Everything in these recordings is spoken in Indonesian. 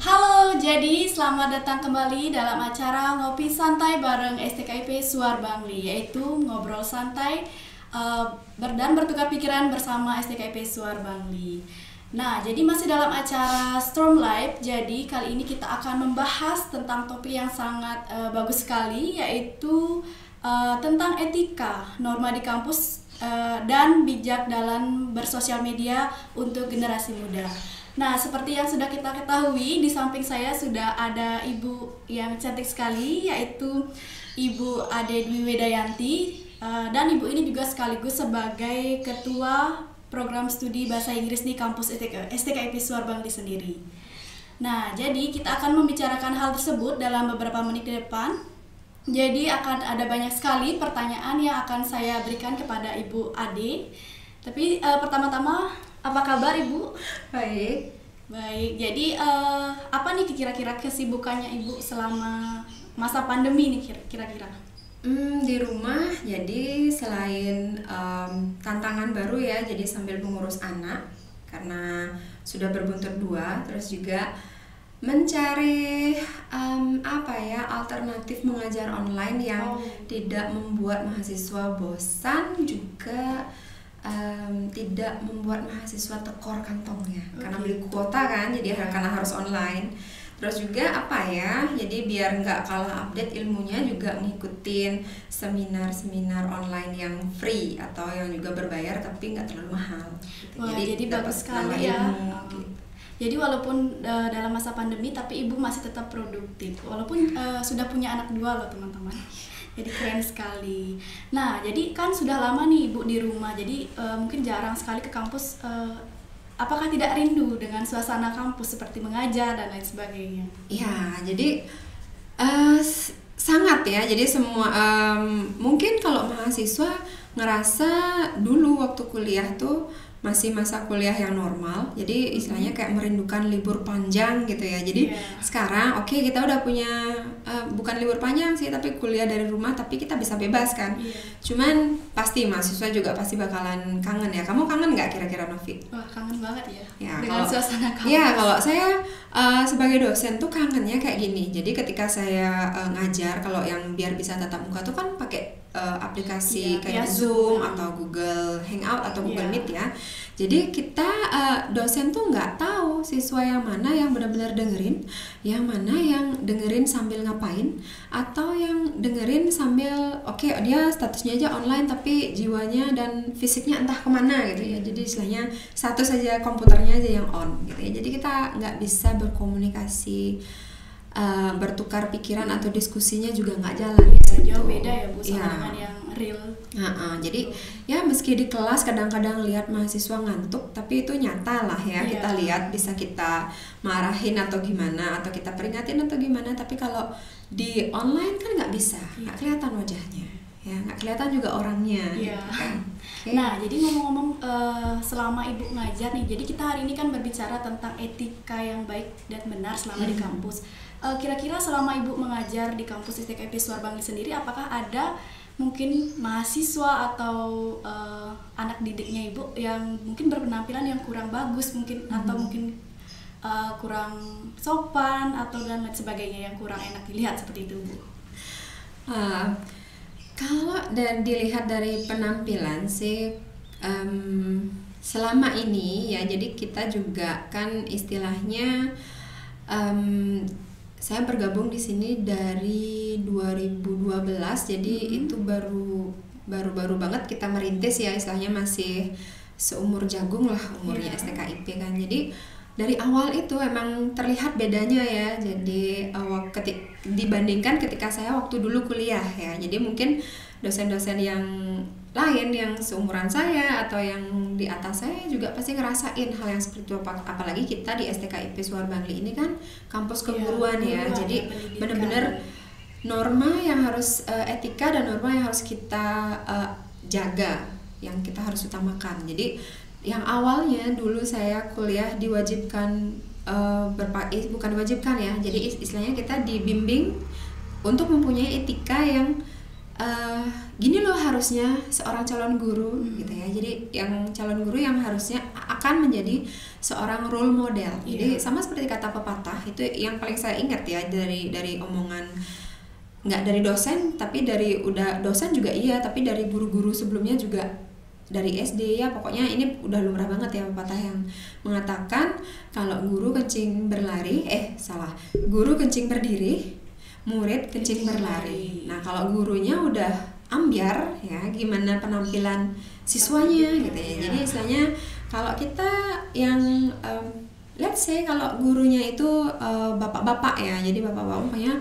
Halo, jadi selamat datang kembali dalam acara Ngopi Santai bareng STKIP Suar Bangli, yaitu ngobrol santai dan bertukar pikiran bersama STKIP Suar Bangli. Nah, jadi masih dalam acara Storm Live, jadi kali ini kita akan membahas tentang topik yang sangat bagus sekali, yaitu tentang etika, norma di kampus, dan bijak dalam bersosial media untuk generasi muda. Nah, seperti yang sudah kita ketahui, di samping saya sudah ada ibu yang cantik sekali, yaitu Ibu Ade Dwi Wedayanti, dan ibu ini juga sekaligus sebagai ketua program studi bahasa Inggris di kampus STKIP Suar Bangli sendiri. Nah, jadi kita akan membicarakan hal tersebut dalam beberapa menit ke depan. Jadi akan ada banyak sekali pertanyaan yang akan saya berikan kepada Ibu Ade. Tapi pertama-tama, apa kabar Ibu? Baik. Baik, jadi apa nih kira-kira kesibukannya Ibu selama masa pandemi nih kira-kira? Di rumah, jadi selain tantangan baru ya, jadi sambil mengurus anak karena sudah berbuntut 2, terus juga mencari alternatif mengajar online yang tidak membuat mahasiswa bosan, juga tidak membuat mahasiswa tekor kantongnya karena beli kuota kan, jadi karena harus online. Terus juga jadi biar nggak kalah update ilmunya, juga ngikutin seminar-seminar online yang free atau yang juga berbayar tapi nggak terlalu mahal gitu. Wah, jadi bagus sekali ya gitu. Jadi walaupun dalam masa pandemi tapi Ibu masih tetap produktif walaupun sudah punya anak 2 loh teman-teman. Jadi keren sekali. Nah, jadi kan sudah lama nih Ibu di rumah, jadi mungkin jarang sekali ke kampus. Apakah tidak rindu dengan suasana kampus seperti mengajar dan lain sebagainya? Ya, jadi sangat ya. Jadi semua mungkin kalau mahasiswa ngerasa dulu waktu kuliah tuh masih masa kuliah yang normal, jadi istilahnya kayak merindukan libur panjang gitu ya. Jadi sekarang kita udah punya bukan libur panjang sih, tapi kuliah dari rumah, tapi kita bisa bebas kan. Cuman pasti mahasiswa juga pasti bakalan kangen ya. Kamu kangen nggak kira-kira, Novi? Wah, kangen banget ya kalau dengan suasana kampus. Ya, kalau saya sebagai dosen tuh kangennya kayak gini. Jadi ketika saya ngajar, kalau yang biar bisa tatap muka tuh kan pakai aplikasi kayak Zoom atau Google Hangout atau Google Meet ya. Jadi kita dosen tuh nggak tahu siswa yang mana yang benar-benar dengerin, yang mana yang dengerin sambil ngapain, atau yang dengerin sambil dia statusnya aja online tapi jiwanya dan fisiknya entah kemana gitu ya. Jadi istilahnya satu saja komputernya aja yang on gitu ya. Jadi kita nggak bisa berkomunikasi, bertukar pikiran atau diskusinya juga nggak jalan. Jauh beda ya Bu sama dengan yang real. Jadi ya meski di kelas kadang-kadang lihat mahasiswa ngantuk, tapi itu nyata lah ya. Kita lihat, bisa kita marahin atau gimana, atau kita peringatin atau gimana. Tapi kalau di online kan nggak bisa, nggak kelihatan wajahnya, ya nggak kelihatan juga orangnya. Kan? Nah, jadi ngomong-ngomong selama Ibu ngajar nih, jadi kita hari ini kan berbicara tentang etika yang baik dan benar selama di kampus. Kira-kira selama Ibu mengajar di kampus STKIP Suar Bangli sendiri, apakah ada mungkin mahasiswa atau anak didiknya Ibu yang mungkin berpenampilan yang kurang bagus mungkin, atau mungkin kurang sopan atau dan lain sebagainya yang kurang enak dilihat seperti itu Bu? Kalau dilihat dari penampilan sih, selama ini ya, jadi kita juga kan istilahnya saya bergabung di sini dari 2012, jadi itu baru banget kita merintis ya, istilahnya masih seumur jagung lah umurnya STKIP kan. Jadi dari awal itu emang terlihat bedanya ya. Jadi dibandingkan ketika saya waktu dulu kuliah ya. Jadi mungkin dosen-dosen yang lain yang seumuran saya atau yang di atas saya juga pasti ngerasain hal yang seperti itu. Apalagi kita di STKIP Suar Bangli ini kan kampus keguruan ya. Jadi benar-benar norma yang harus etika dan norma yang harus kita jaga, yang kita harus utamakan. Jadi yang awalnya dulu saya kuliah diwajibkan bukan diwajibkan ya. Jadi istilahnya kita dibimbing untuk mempunyai etika yang gini loh harusnya seorang calon guru gitu ya. Jadi yang calon guru yang harusnya akan menjadi seorang role model. Jadi sama seperti kata pepatah itu yang paling saya ingat ya dari omongan, nggak dari dosen tapi dari dosen juga iya, tapi dari guru-guru sebelumnya juga, dari SD ya, pokoknya ini udah lumrah banget ya pepatah yang mengatakan kalau guru kencing berdiri, murid kencing berlari. Nah kalau gurunya udah ambyar ya, gimana penampilan siswanya gitu ya. Jadi istilahnya kalau kita yang let's say kalau gurunya itu bapak-bapak ya, jadi bapak-bapak umpamanya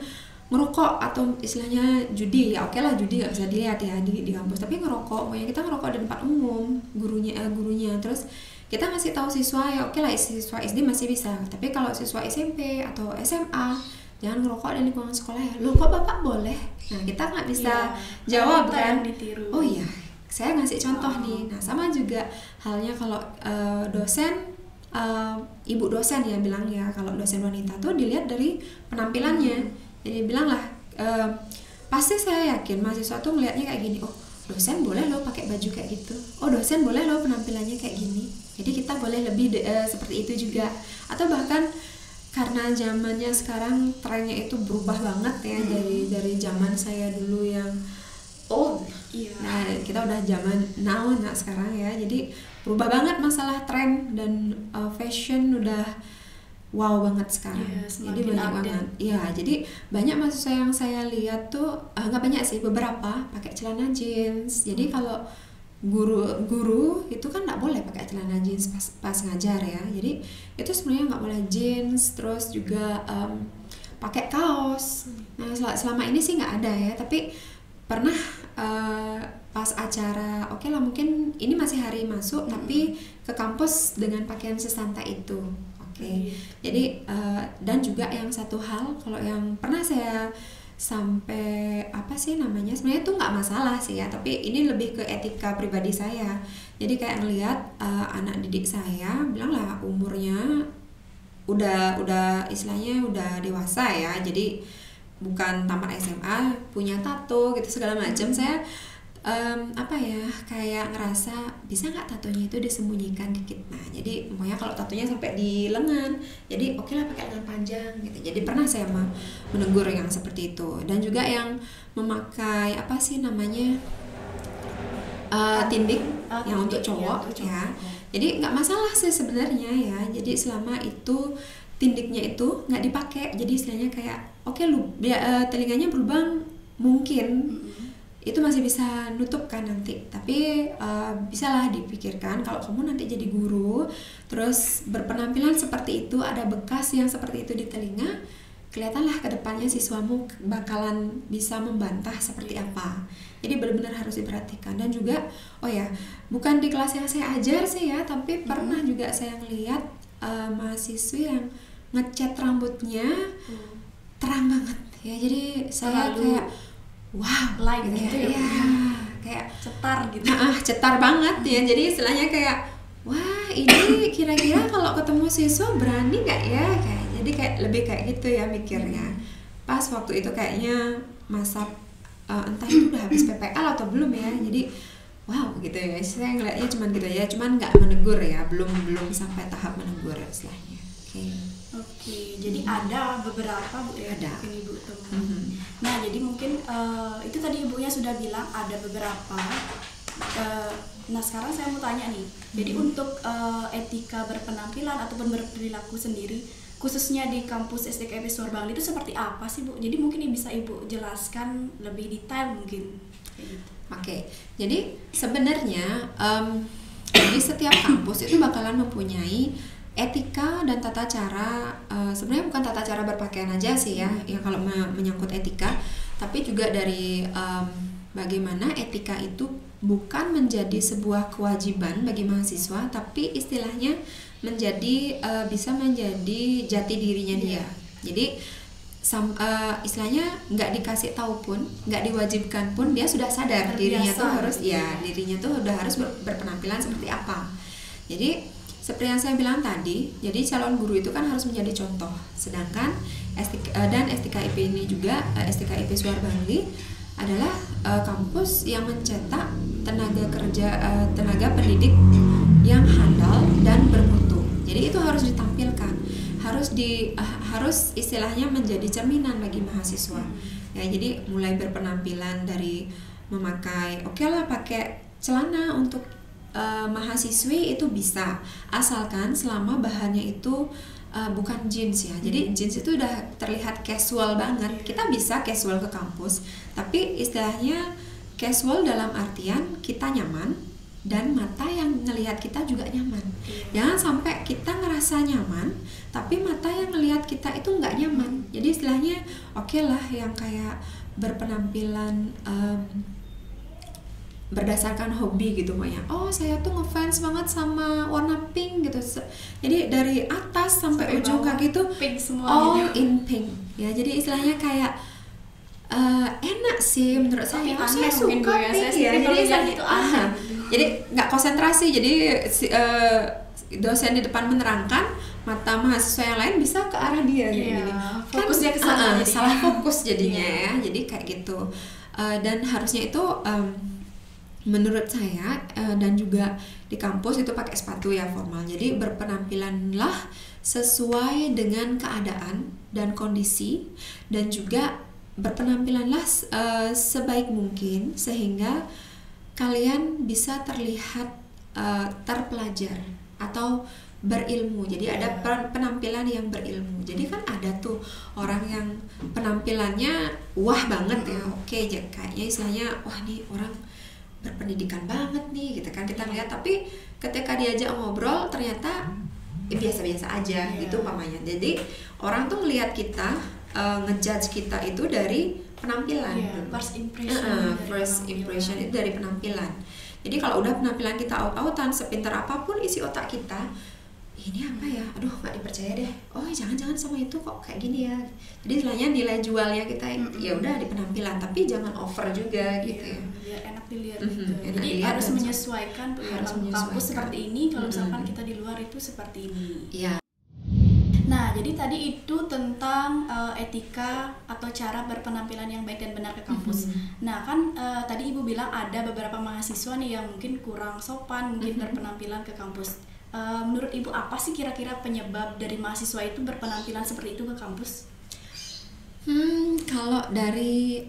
ngerokok atau istilahnya judi, ya oke lah judi nggak bisa dilihat ya di kampus, tapi ngerokok, pokoknya kita ngerokok di tempat umum, gurunya terus kita ngasih tahu siswa ya oke lah, siswa SD masih bisa, tapi kalau siswa SMP atau SMA jangan ngerokok di lingkungan sekolah ya. Loh kok bapak boleh? Nah kita nggak bisa jawab kan, oh iya saya ngasih contoh nih. Nah sama juga halnya kalau dosen, ibu dosen ya bilang ya, kalau dosen wanita tuh dilihat dari penampilannya. Jadi bilang lah, pasti saya yakin mahasiswa tuh ngelihatnya kayak gini, oh dosen boleh loh pakai baju kayak gitu, oh dosen boleh loh penampilannya kayak gini, jadi kita boleh lebih seperti itu juga. Atau bahkan karena zamannya sekarang trennya itu berubah banget ya, dari zaman saya dulu yang nah kita udah zaman now, nah sekarang ya, jadi berubah banget masalah tren dan fashion udah wow banget sekarang. Jadi banyak banget. Iya, jadi banyak mahasiswa yang saya lihat tuh nggak banyak sih, beberapa pakai celana jeans. Jadi kalau guru itu kan nggak boleh pakai celana jeans pas ngajar ya. Jadi itu sebenarnya nggak boleh jeans, terus juga pakai kaos. Nah selama ini sih nggak ada ya, tapi pernah pas acara, oke lah mungkin ini masih hari masuk, tapi ke kampus dengan pakaian sesantai itu. Jadi dan juga yang satu hal, kalau yang pernah saya sampai sebenarnya itu nggak masalah sih ya, tapi ini lebih ke etika pribadi saya. Jadi kayak ngelihat anak didik saya, bilang lah umurnya udah istilahnya udah dewasa ya, jadi bukan tamat SMA, punya tato gitu segala macam. Saya kayak ngerasa bisa nggak tatonya itu disembunyikan dikit. Nah jadi pokoknya kalau tatonya sampai di lengan, jadi oke lah pakai lengan panjang gitu. Jadi pernah saya menegur yang seperti itu. Dan juga yang memakai tindik yang untuk cowok ya. Jadi nggak masalah sih sebenarnya ya. Jadi selama itu tindiknya itu nggak dipakai, jadi istilahnya kayak telinganya berlubang mungkin itu masih bisa nutup kan nanti, tapi bisalah dipikirkan kalau kamu nanti jadi guru terus berpenampilan seperti itu, ada bekas yang seperti itu di telinga, kelihatanlah ke depannya siswamu bakalan bisa membantah seperti apa. Jadi benar-benar harus diperhatikan. Dan juga bukan di kelas yang saya ajar sih ya, tapi pernah juga saya ngelihat mahasiswi yang ngecat rambutnya terang banget ya, jadi saya kayak wow, gitu ya, kayak cetar gitu. Cetar banget ya. Jadi istilahnya kayak wah, ini kira-kira kalau ketemu siswa berani nggak ya? Jadi kayak lebih kayak gitu ya mikirnya. Pas waktu itu kayaknya masa entah itu udah habis PPL atau belum ya. Jadi wow gitu ya. Saya ngeliatnya cuman gitu ya, cuman nggak menegur ya, belum sampai tahap menegur istilahnya. Oke, jadi ada beberapa Bu ya, mungkin Ibu temukan. Nah, jadi mungkin itu tadi Ibunya sudah bilang ada beberapa. Nah, sekarang saya mau tanya nih. Jadi untuk etika berpenampilan ataupun berperilaku sendiri, khususnya di kampus STKIP Suar Bangli itu seperti apa sih Bu? Jadi mungkin bisa Ibu jelaskan lebih detail mungkin. Oke, jadi sebenarnya di setiap kampus itu bakalan mempunyai etika dan tata cara, sebenarnya bukan tata cara berpakaian aja sih ya, yang kalau menyangkut etika, tapi juga dari bagaimana etika itu bukan menjadi sebuah kewajiban bagi mahasiswa, tapi istilahnya bisa menjadi jati dirinya dia. Jadi istilahnya nggak dikasih tahu pun, nggak diwajibkan pun, dia sudah sadar dirinya tuh harus udah harus berpenampilan seperti apa. Jadi seperti yang saya bilang tadi, jadi calon guru itu kan harus menjadi contoh. Sedangkan STKIP ini juga, STKIP Suar Bangli adalah kampus yang mencetak tenaga pendidik yang handal dan bermutu. Jadi itu harus ditampilkan, harus istilahnya menjadi cerminan bagi mahasiswa. Ya, jadi mulai berpenampilan dari memakai, pakai celana untuk mahasiswi itu bisa, asalkan selama bahannya itu bukan jeans ya. Jadi jeans itu udah terlihat casual banget. Kita bisa casual ke kampus, tapi istilahnya casual dalam artian kita nyaman dan mata yang ngelihat kita juga nyaman. Jangan sampai kita ngerasa nyaman tapi mata yang ngelihat kita itu nggak nyaman. Jadi istilahnya lah yang kayak berpenampilan berdasarkan hobi gitu, makanya saya tuh ngefans banget sama warna pink gitu. Jadi dari atas sampai ujung kaki tuh pink semua all in pink ya. Jadi istilahnya kayak enak sih menurut saya. Saya suka pink ya. Jadi istilahnya itu jadi nggak konsentrasi. Jadi dosen di depan menerangkan, mata mahasiswa yang lain bisa ke arah dia gitu. Fokusnya ke sana, salah fokus jadinya ya. Jadi kayak gitu. Dan harusnya itu menurut saya dan juga di kampus itu pakai sepatu ya formal. Jadi berpenampilanlah sesuai dengan keadaan dan kondisi, dan juga berpenampilanlah sebaik mungkin sehingga kalian bisa terlihat terpelajar atau berilmu. Jadi ada penampilan yang berilmu. Jadi kan ada tuh orang yang penampilannya wah banget ya. Kayaknya istilahnya nih orang berpendidikan banget nih gitu kan, kita lihat, tapi ketika diajak ngobrol ternyata biasa-biasa aja gitu umpamanya. Jadi orang tuh ngelihat kita, ngejudge kita itu dari penampilan. First impression itu dari penampilan. Jadi kalau udah penampilan kita out-outan, sepintar apapun isi otak kita, ini apa ya, aduh nggak dipercaya deh, jangan-jangan sama itu kok kayak gini ya. Jadi istilahnya nilai jualnya kita ya udah di penampilan, tapi jangan over juga gitu ya, biar enak dilihat gitu. Jadi harus menyesuaikan dalam kampus seperti ini, kalau misalkan kita di luar itu seperti ini. Nah, jadi tadi itu tentang etika atau cara berpenampilan yang baik dan benar ke kampus. Nah, kan tadi Ibu bilang ada beberapa mahasiswa nih yang mungkin kurang sopan mungkin berpenampilan ke kampus. Menurut Ibu apa sih kira-kira penyebab dari mahasiswa itu berpenampilan seperti itu ke kampus? Kalau dari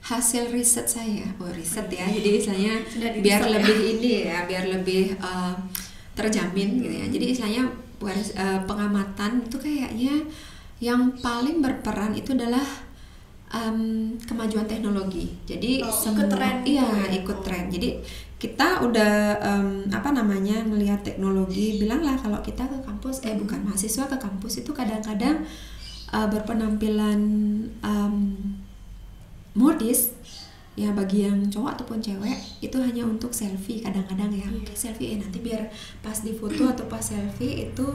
hasil riset saya, ya, jadi istilahnya biar lebih biar lebih terjamin gitu ya. Jadi istilahnya pengamatan itu kayaknya yang paling berperan itu adalah kemajuan teknologi. Jadi ikut tren. Ikut tren. Jadi kita udah melihat teknologi, bilanglah kalau kita ke kampus, bukan mahasiswa ke kampus itu kadang-kadang berpenampilan modis ya, bagi yang cowok ataupun cewek itu hanya untuk selfie kadang-kadang ya. Selfie nanti biar pas di foto atau pas selfie itu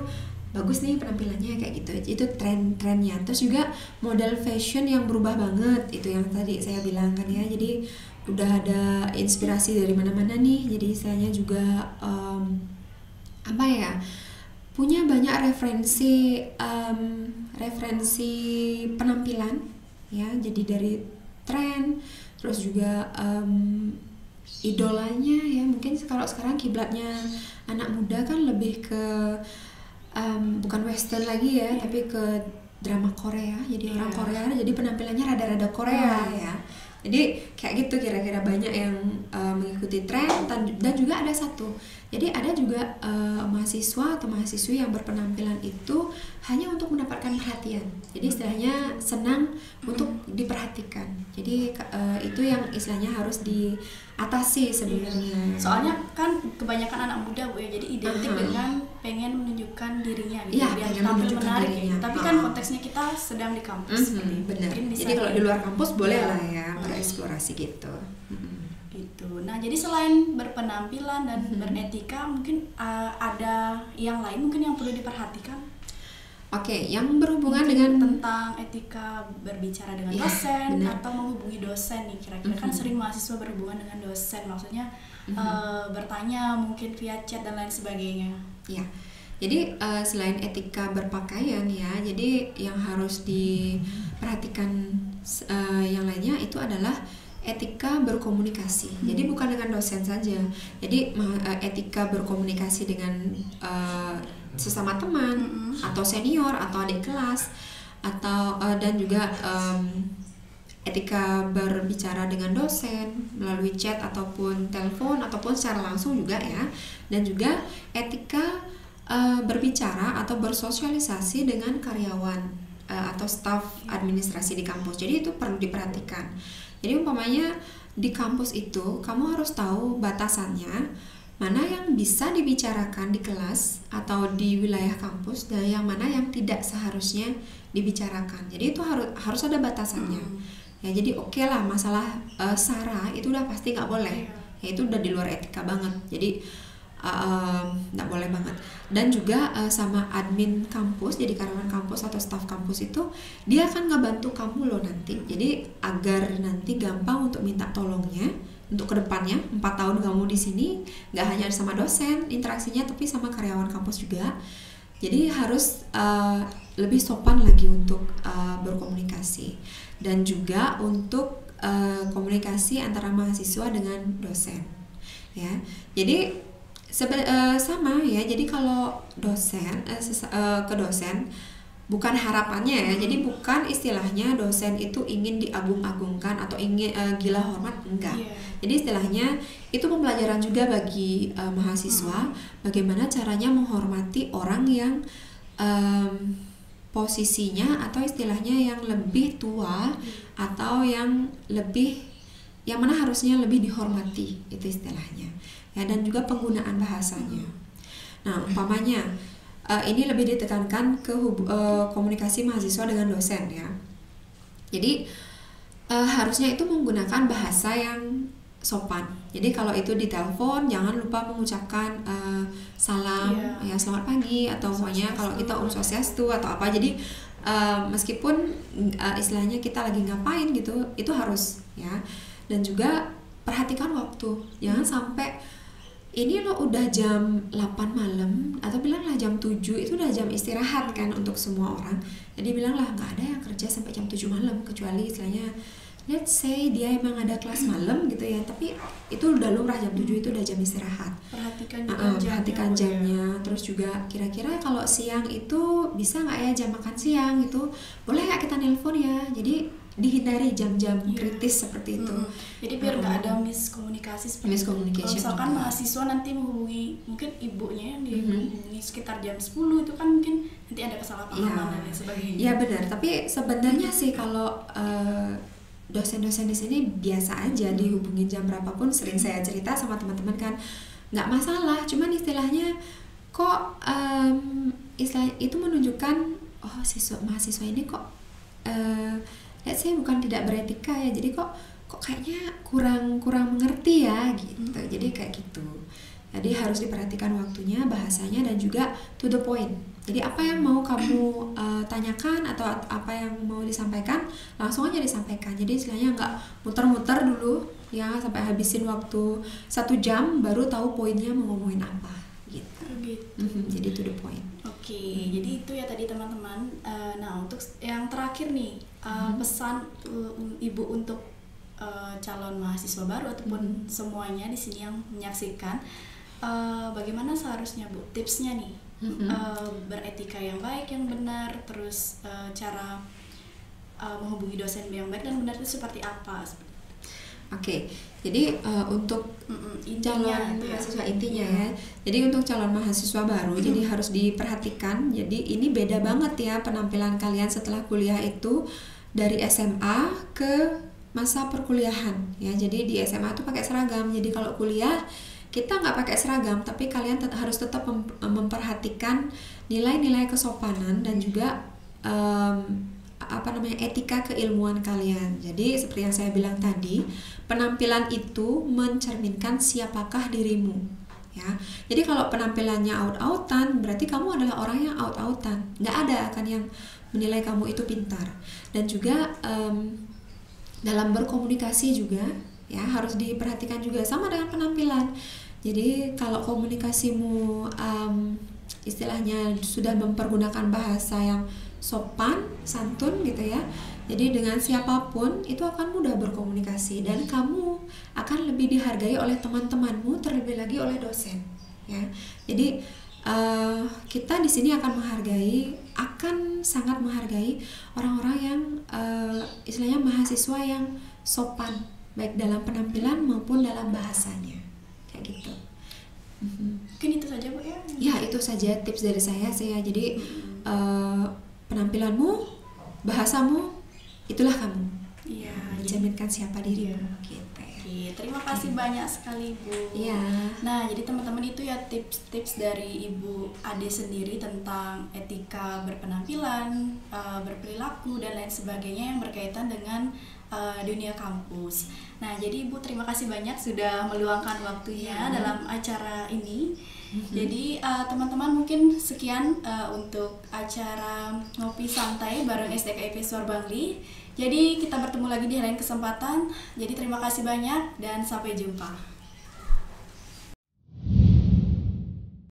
bagus nih penampilannya kayak gitu. Itu tren-trennya. Terus juga model fashion yang berubah banget, itu yang tadi saya bilang kan ya. Jadi udah ada inspirasi dari mana-mana nih. Jadi istilahnya juga punya banyak referensi penampilan ya. Jadi dari tren, terus juga idolanya ya. Mungkin kalau sekarang kiblatnya anak muda kan lebih ke bukan western lagi ya, tapi ke drama Korea. Jadi orang Korea, jadi penampilannya rada-rada Korea ya. Jadi kayak gitu kira-kira, banyak yang mengikuti tren. Dan juga ada satu, jadi ada juga mahasiswa atau mahasiswi yang berpenampilan itu hanya untuk mendapatkan perhatian. Jadi istilahnya senang untuk diperhatikan. Jadi itu yang istilahnya harus diatasi sebenarnya. Soalnya kan kebanyakan anak muda Bu ya, jadi identik dengan pengen menunjukkan dirinya gitu, biar tampil menarik gitu. Tapi kan konteksnya kita sedang di kampus seperti benar. Jadi kalau di luar kampus boleh lah ya bereksplorasi gitu. Gitu. Nah, jadi selain berpenampilan dan beretika, mungkin ada yang lain mungkin yang perlu diperhatikan. Yang berhubungan mungkin dengan tentang etika berbicara dengan dosen atau menghubungi dosen nih, kira-kira kan sering mahasiswa berhubungan dengan dosen, maksudnya bertanya mungkin via chat dan lain sebagainya. Jadi selain etika berpakaian ya, jadi yang harus diperhatikan yang lainnya itu adalah etika berkomunikasi. Jadi bukan dengan dosen saja. Jadi etika berkomunikasi dengan sesama teman atau senior atau adik kelas atau dan juga etika berbicara dengan dosen melalui chat ataupun telepon ataupun secara langsung juga ya. Dan juga etika berbicara atau bersosialisasi dengan karyawan atau staf administrasi di kampus. Jadi itu perlu diperhatikan. Jadi umpamanya di kampus itu kamu harus tahu batasannya, mana yang bisa dibicarakan di kelas atau di wilayah kampus dan yang mana yang tidak seharusnya dibicarakan. Jadi itu harus ada batasannya. Ya, jadi oke lah, masalah sara itu udah pasti nggak boleh. Ya, itu udah di luar etika banget. Jadi nggak boleh banget. Dan juga sama admin kampus, jadi karyawan kampus atau staf kampus itu dia akan ngebantu kamu loh nanti. Jadi agar nanti gampang untuk minta tolongnya untuk kedepannya 4 tahun kamu di sini nggak hanya sama dosen interaksinya, tapi sama karyawan kampus juga. Jadi harus lebih sopan lagi untuk berkomunikasi dan juga untuk komunikasi antara mahasiswa dengan dosen. Ya, jadi sama ya. Jadi kalau dosen ke dosen bukan harapannya ya. Jadi bukan istilahnya dosen itu ingin diagung-agungkan atau ingin gila hormat, enggak. Jadi istilahnya itu pembelajaran juga bagi mahasiswa bagaimana caranya menghormati orang yang posisinya atau istilahnya yang lebih tua atau yang mana harusnya lebih dihormati, itu istilahnya. Ya, dan juga penggunaan bahasanya. Nah, umpamanya ini lebih ditekankan ke komunikasi mahasiswa dengan dosen ya. Jadi harusnya itu menggunakan bahasa yang sopan. Jadi kalau itu di telepon jangan lupa mengucapkan salam ya, selamat pagi atau pokoknya kalau kita Om Swastiastu atau apa. Jadi meskipun istilahnya kita lagi ngapain gitu, itu harus ya. Dan juga perhatikan waktu. Jangan sampai ini lo udah jam 8 malam atau bilanglah jam 7 itu udah jam istirahat kan untuk semua orang. Jadi bilanglah nggak ada yang kerja sampai jam 7 malam kecuali istilahnya let's say dia emang ada kelas malam gitu ya, tapi itu udah lumrah jam 7 itu udah jam istirahat. Perhatikan jamnya. Terus juga kira-kira kalau siang itu bisa nggak ya jam makan siang itu boleh nggak kita nelpon ya. Jadi dihindari jam-jam kritis seperti itu. Jadi biar nggak ada miskomunikasi seperti itu. Kalau misalkan mahasiswa nanti menghubungi mungkin ibunya yang dihubungi sekitar jam 10 itu kan mungkin nanti ada kesalahpahaman dan lain sebagainya. Iya benar, tapi sebenarnya sih kalau dosen-dosen di sini biasa aja dihubungin jam berapapun. Sering saya cerita sama teman-teman kan nggak masalah, cuman istilahnya kok istilah itu menunjukkan oh mahasiswa ini kok let's say bukan tidak beretika ya, jadi kok kayaknya kurang mengerti ya gitu. Jadi kayak gitu. Jadi harus diperhatikan waktunya, bahasanya, dan juga to the point. Jadi apa yang mau kamu tanyakan atau apa yang mau disampaikan langsung aja disampaikan. Jadi istilahnya nggak muter-muter dulu ya sampai habisin waktu 1 jam baru tahu poinnya mau ngomongin apa gitu. Jadi to the point. Oke, jadi itu ya tadi teman-teman. Nah untuk yang terakhir nih pesan ibu untuk calon mahasiswa baru ataupun semuanya di sini yang menyaksikan, bagaimana seharusnya Bu tipsnya nih beretika yang baik yang benar, terus cara menghubungi dosen yang baik dan benar itu seperti apa? Oke, jadi untuk calon mahasiswa intinya ya. Jadi untuk calon mahasiswa baru, jadi harus diperhatikan. Jadi ini beda banget ya penampilan kalian setelah kuliah itu dari SMA ke masa perkuliahan ya. Jadi di SMA tuh pakai seragam. Jadi kalau kuliah kita nggak pakai seragam, tapi kalian harus tetap memperhatikan nilai-nilai kesopanan dan juga etika keilmuan kalian. Jadi seperti yang saya bilang tadi, penampilan itu mencerminkan siapakah dirimu ya. Jadi kalau penampilannya out-outan berarti kamu adalah orang yang out-outan. Nggak ada akan yang menilai kamu itu pintar. Dan juga dalam berkomunikasi juga ya harus diperhatikan juga sama dengan penampilan. Jadi kalau komunikasimu istilahnya sudah mempergunakan bahasa yang sopan, santun gitu ya. Jadi dengan siapapun itu akan mudah berkomunikasi dan kamu akan lebih dihargai oleh teman-temanmu, terlebih lagi oleh dosen ya. Jadi kita di sini akan sangat menghargai orang-orang yang istilahnya mahasiswa yang sopan baik dalam penampilan maupun dalam bahasanya kayak gitu. Mungkin itu saja Bu ya. Ya, itu saja tips dari saya. Jadi penampilanmu, bahasamu, itulah kamu. Iya, mencerminkan siapa dirimu gitu ya. Oke, terima kasih banyak sekali Bu. Iya. Nah, jadi teman-teman itu ya tips-tips dari Ibu Ade sendiri tentang etika berpenampilan, berperilaku dan lain sebagainya yang berkaitan dengan dunia kampus. Nah, jadi Ibu terima kasih banyak sudah meluangkan waktunya dalam acara ini. Jadi teman-teman mungkin sekian untuk acara ngopi santai bareng STKIP Suar Bangli. Jadi kita bertemu lagi di lain kesempatan. Jadi terima kasih banyak dan sampai jumpa.